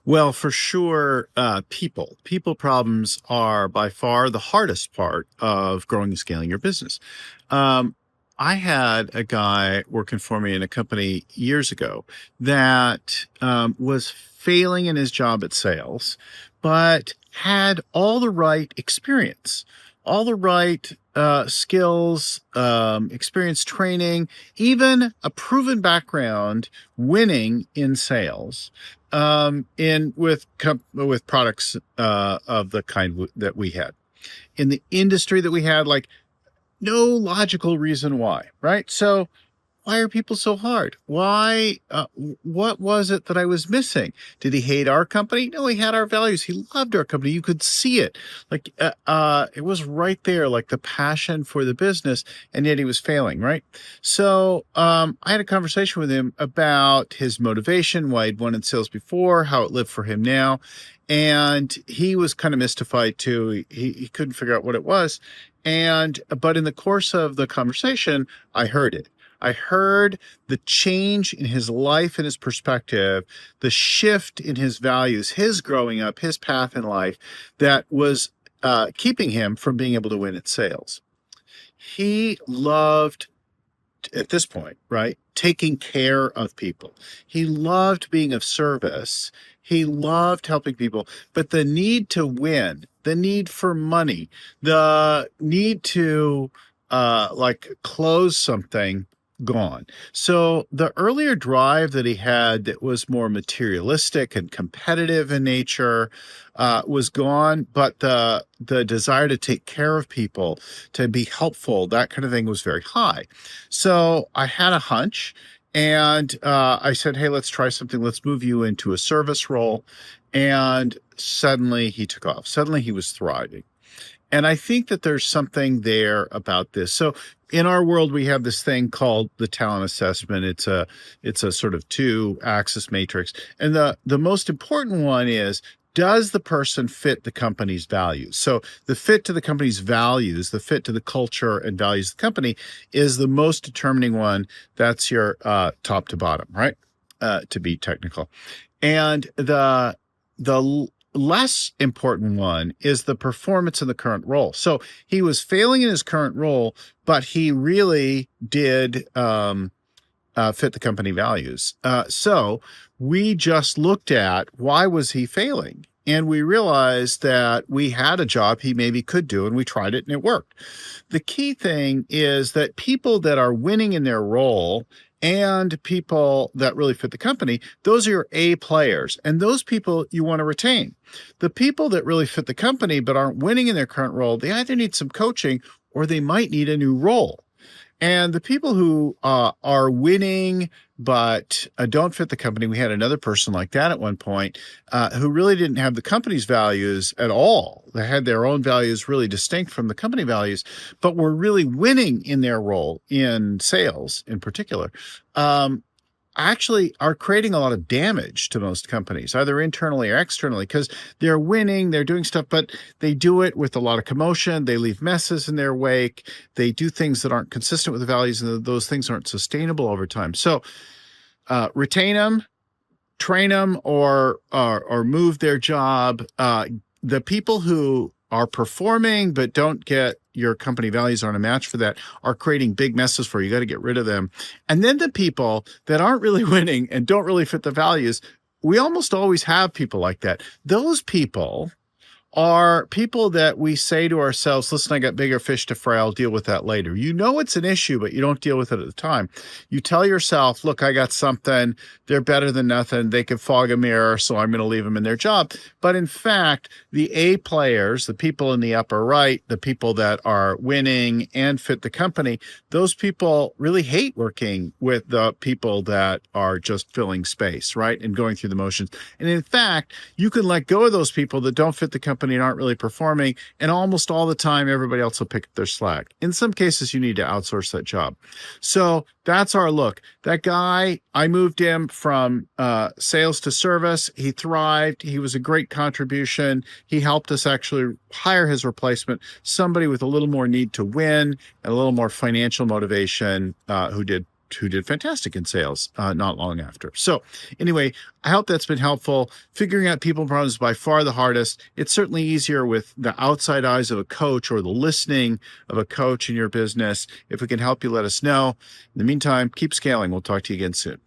Well, for sure, people problems are by far the hardest part of growing and scaling your business. Um, I had a guy working for me in a company years ago that was failing in his job at sales, but had all the right experience, all the right skills, experience, training, even a proven background winning in sales in with products of the kind that we had in the industry that we had, like no logical reason why, right? So why are people so hard? Why? What was it that I was missing? Did he hate our company? No, he had our values. He loved our company. You could see it, like it was right there, like the passion for the business, and yet he was failing, right? So I had a conversation with him about his motivation, why he'd won in sales before, how it lived for him now, and he was kind of mystified too. He couldn't figure out what it was, but in the course of the conversation, I heard it. I heard the change in his life and his perspective, the shift in his values, his growing up, his path in life that was keeping him from being able to win at sales. He loved, at this point, right, taking care of people. He loved being of service. He loved helping people, but the need to win, the need for money, the need to like close something, gone. So the earlier drive that he had that was more materialistic and competitive in nature was gone, but the desire to take care of people, to be helpful, that kind of thing was very high. So I had a hunch, and I said, "Hey, let's try something. Let's move you into a service role." And suddenly he took off. Suddenly he was thriving. And I think that there's something there about this. So in our world, we have this thing called the talent assessment. It's a sort of two-axis matrix. And the most important one is, does the person fit the company's values? So the fit to the company's values, the fit to the culture and values of the company is the most determining one. That's your top to bottom, right? To be technical. And the less important one is the performance in the current role. So he was failing in his current role, but he really did fit the company values. So we just looked at, why was he failing? And we realized that we had a job he maybe could do, and we tried it and it worked. The key thing is that people that are winning in their role and people that really fit the company, those are your A players. And those people you want to retain. The people that really fit the company but aren't winning in their current role, they either need some coaching or they might need a new role. And the people who are winning but don't fit the company, we had another person like that at one point who really didn't have the company's values at all. They had their own values really distinct from the company values, but were really winning in their role in sales in particular. Actually are creating a lot of damage to most companies, either internally or externally, because they're winning, they're doing stuff, but they do it with a lot of commotion. They leave messes in their wake. They do things that aren't consistent with the values, and those things aren't sustainable over time. So retain them, train them, or move their job. The people who are performing but don't get your company values, aren't a match for that, are creating big messes for you. You got to get rid of them. And then the people that aren't really winning and don't really fit the values, we almost always have people like that. Those people are people that we say to ourselves, listen, I got bigger fish to fry. I'll deal with that later. You know it's an issue, but you don't deal with it at the time. You tell yourself, look, I got something. They're better than nothing. They can fog a mirror, so I'm going to leave them in their job. But in fact, the A players, the people in the upper right, the people that are winning and fit the company, those people really hate working with the people that are just filling space, right, and going through the motions. And in fact, you can let go of those people that don't fit the company and aren't really performing, and almost all the time everybody else will pick up their slack. In some cases, you need to outsource that job. So that's our look. That guy, I moved him from sales to service. He thrived. He was a great contribution. He helped us actually hire his replacement, somebody with a little more need to win and a little more financial motivation, who did who did fantastic in sales not long after. So anyway, I hope that's been helpful. Figuring out people problems is by far the hardest. It's certainly easier with the outside eyes of a coach or the listening of a coach in your business. If we can help you, let us know. In the meantime, keep scaling. We'll talk to you again soon.